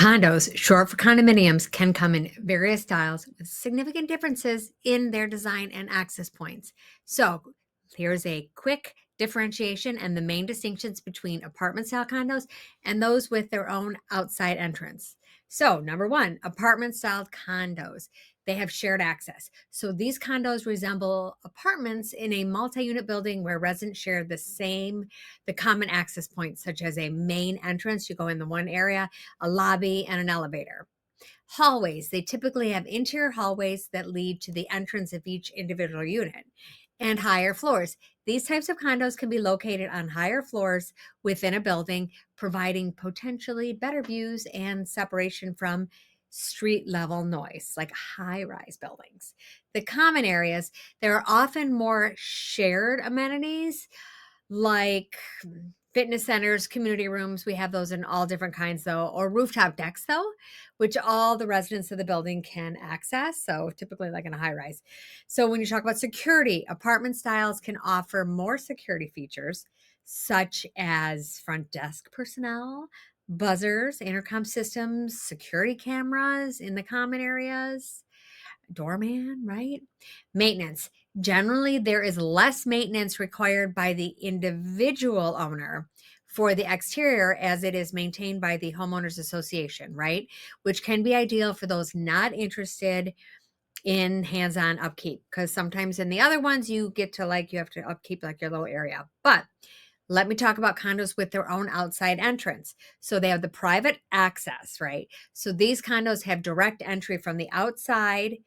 Condos, short for condominiums, can come in various styles with significant differences in their design and access points. So, here's a quick differentiation and the main distinctions between apartment style condos and those with their own outside entrance. So, number one, apartment style condos. They have shared access. So, these condos resemble apartments in a multi unit building where residents share the common access points, such as a main entrance. You go in the one area, a lobby, and an elevator. Hallways, they typically have interior hallways that lead to the entrance of each individual unit. And higher floors. These types of condos can be located on higher floors within a building, providing potentially better views and separation from street level noise, like high rise buildings. The common areas, there are often more shared amenities like fitness centers, community rooms. We have those in all different kinds, though, or rooftop decks, though, which all the residents of the building can access. So, typically, like in a high rise. So, when you talk about security, apartment styles can offer more security features, such as front desk personnel, buzzers, intercom systems, security cameras in the common areas, doorman, right? Maintenance. Generally, there is less maintenance required by the individual owner for the exterior as it is maintained by the homeowners association, right? Which can be ideal for those not interested in hands-on upkeep, because sometimes in the other ones you get to you have to upkeep like your little area. But let me talk about condos with their own outside entrance. So they have the private access, right? So these condos have direct entry from the outside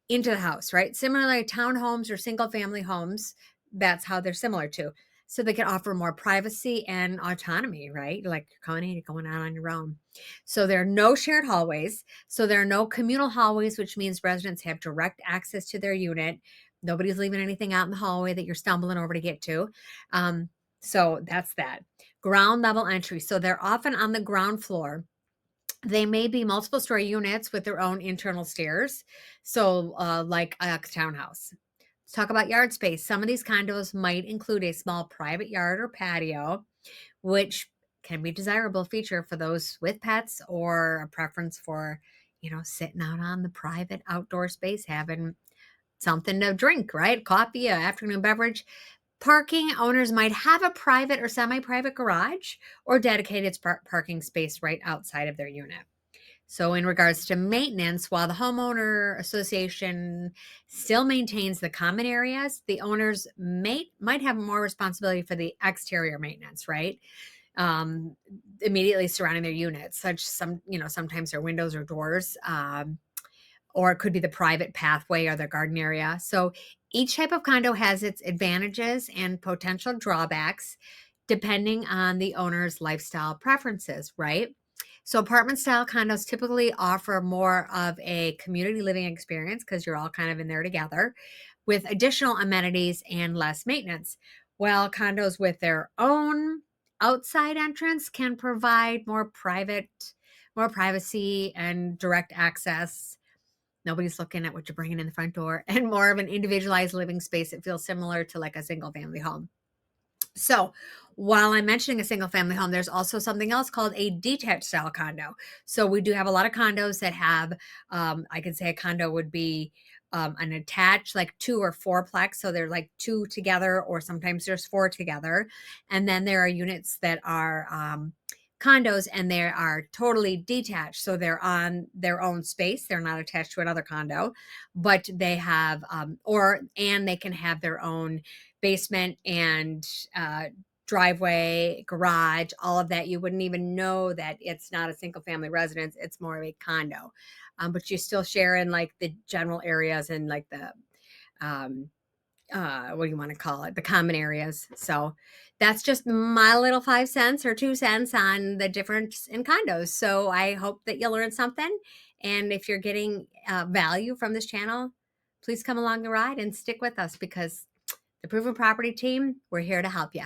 into the house, right? Similarly, townhomes or single family homes, that's how they're similar to. So they can offer more privacy and autonomy, right? Like you're coming in, you're going out on your own. So there are no shared hallways. So there are no communal hallways, which means residents have direct access to their unit. Nobody's leaving anything out in the hallway that you're stumbling over to get to. So that's that. Ground level entry. So they're often on the ground floor. They may be multiple story units with their own internal stairs. So, like a townhouse. Let's talk about yard space. Some of these condos might include a small private yard or patio, which can be a desirable feature for those with pets or a preference for, sitting out on the private outdoor space, having something to drink, right? Coffee, an afternoon beverage. Parking owners might have a private or semi private garage or dedicated parking space right outside of their unit. So, in regards to maintenance, while the homeowner association still maintains the common areas, the owners might have more responsibility for the exterior maintenance, right? Um, Immediately surrounding their units, sometimes their windows or doors. Or it could be the private pathway or the garden area. So each type of condo has its advantages and potential drawbacks depending on the owner's lifestyle preferences, right? So apartment style condos typically offer more of a community living experience because you're all kind of in there together with additional amenities and less maintenance. While condos with their own outside entrance can provide more privacy and direct access. Nobody's looking at what you're bringing in the front door, and more of an individualized living space that feels similar to like a single family home. So, while I'm mentioning a single family home, there's also something else called a detached style condo. So, we do have a lot of condos that have, I could say a condo would be an attached, like 2 or 4-plex. So, they're like 2 together, or sometimes there's 4 together. And then there are units that are condos and they are totally detached. So they're on their own space. They're not attached to another condo, but they have, and they can have their own basement and driveway, garage, all of that. You wouldn't even know that it's not a single family residence. It's more of a condo. But you still share in like the general areas and like the, um, what do you want to call it? The common areas. So that's just my little 5 cents or 2 cents on the difference in condos. So I hope that you learned something. And if you're getting value from this channel, please come along the ride and stick with us because the Proven Property team, we're here to help you.